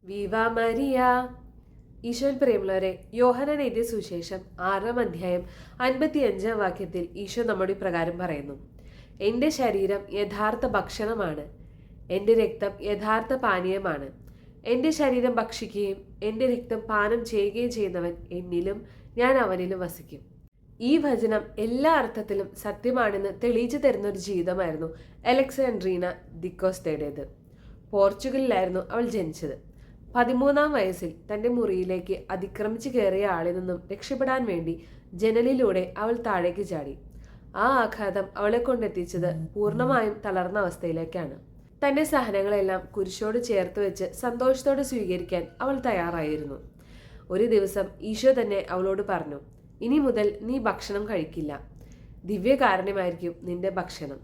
വിവ മരിയ. ഈശോയിൽ പ്രിയമുള്ളവരെ, യോഹന്നാൻ എഴുതിയ സുവിശേഷം 6-ാം അധ്യായം 55-ാം വാക്യത്തിൽ ഈശോ നമ്മുടെ പ്രകാരം പറയുന്നു: എൻ്റെ ശരീരം യഥാർത്ഥ ഭക്ഷണമാണ്, എൻ്റെ രക്തം യഥാർത്ഥ പാനീയമാണ്. എൻ്റെ ശരീരം ഭക്ഷിക്കുകയും എൻ്റെ രക്തം പാനം ചെയ്യുകയും ചെയ്യുന്നവൻ എന്നിലും ഞാൻ അവനിലും വസിക്കും. ഈ വചനം എല്ലാ അർത്ഥത്തിലും സത്യമാണെന്ന് തെളിയിച്ചു തരുന്ന ഒരു ജീവിതമായിരുന്നു അലക്സാൻഡ്രീന ദിക്കോസ്തയുടേത്. പോർച്ചുഗലിലായിരുന്നു അവൾ ജനിച്ചത്. 13-ാം വയസ്സിൽ തൻ്റെ മുറിയിലേക്ക് അതിക്രമിച്ചു കയറിയ ആളിൽ നിന്നും രക്ഷപ്പെടാൻ വേണ്ടി ജനലിലൂടെ അവൾ താഴേക്ക് ചാടി. ആ ആഘാതം അവളെ കൊണ്ടെത്തിച്ചത് പൂർണ്ണമായും തളർന്ന അവസ്ഥയിലേക്കാണ്. തൻ്റെ സഹനങ്ങളെല്ലാം കുരിശോട് ചേർത്ത് വെച്ച് സന്തോഷത്തോടെ സ്വീകരിക്കാൻ അവൾ തയ്യാറായിരുന്നു. ഒരു ദിവസം ഈശോ തന്നെ അവളോട് പറഞ്ഞു: ഇനി മുതൽ നീ ഭക്ഷണം കഴിക്കില്ല. ദിവ്യകാരുണ്യമായിരിക്കും നിന്റെ ഭക്ഷണം,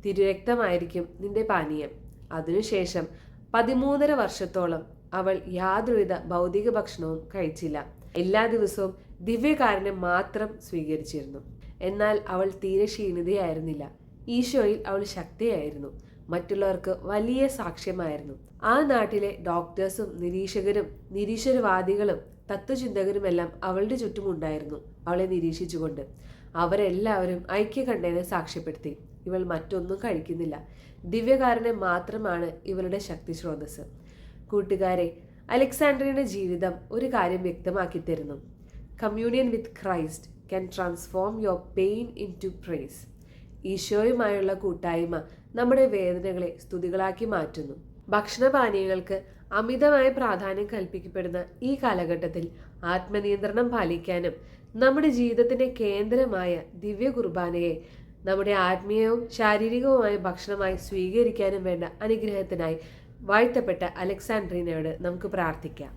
തിരുരക്തമായിരിക്കും നിന്റെ പാനീയം. അതിനുശേഷം 13.5 വർഷത്തോളം അവൾ യാതൊരുവിധ ഭൗതിക ഭക്ഷണവും കഴിച്ചില്ല. എല്ലാ ദിവസവും ദിവ്യകാരുണ്യം മാത്രം സ്വീകരിച്ചിരുന്നു. എന്നാൽ അവൾ തീരെ ക്ഷീണിതയായിരുന്നില്ല. ഈശോയിൽ അവൾ ശക്തിയായിരുന്നു. മറ്റുള്ളവർക്ക് വലിയ സാക്ഷ്യമായിരുന്നു. ആ നാട്ടിലെ ഡോക്ടേഴ്സും നിരീക്ഷകരും നിരീശ്വരവാദികളും തത്വചിന്തകരുമെല്ലാം അവളുടെ ചുറ്റുമുണ്ടായിരുന്നു, അവളെ നിരീക്ഷിച്ചുകൊണ്ട്. അവരെല്ലാവരും ഐക്യകണ്ഠേന സാക്ഷ്യപ്പെടുത്തി: ഇവൾ മറ്റൊന്നും കഴിക്കുന്നില്ല, ദിവ്യകാരുണ്യം മാത്രമാണ് ഇവളുടെ ശക്തി സ്രോതസ്. കൂട്ടുകാരെ, അലക്സാൻഡ്രിയയുടെ ജീവിതം ഒരു കാര്യം വ്യക്തമാക്കി തരുന്നു: communion with Christ can transform your pain into praise. ഈശോയുമായുള്ള കൂട്ടായ്മ നമ്മുടെ വേദനകളെ സ്തുതികളാക്കി മാറ്റുന്നു. ഭക്ഷണപാനീയങ്ങൾക്ക് അമിതമായ പ്രാധാന്യം കൽപ്പിക്കപ്പെടുന്ന ഈ കാലഘട്ടത്തിൽ ആത്മനിയന്ത്രണം പാലിക്കാനും നമ്മുടെ ജീവിതത്തിന്റെ കേന്ദ്രമായ ദിവ്യ കുർബാനയെ നമ്മുടെ ആത്മീയവും ശാരീരികവുമായ ഭക്ഷണമായി സ്വീകരിക്കാനും വേണ്ട അനുഗ്രഹത്തിനായി വാഴ്ത്തപ്പെട്ട അലക്സാൻഡ്രീനയോട് നമുക്ക് പ്രാർത്ഥിക്കാം.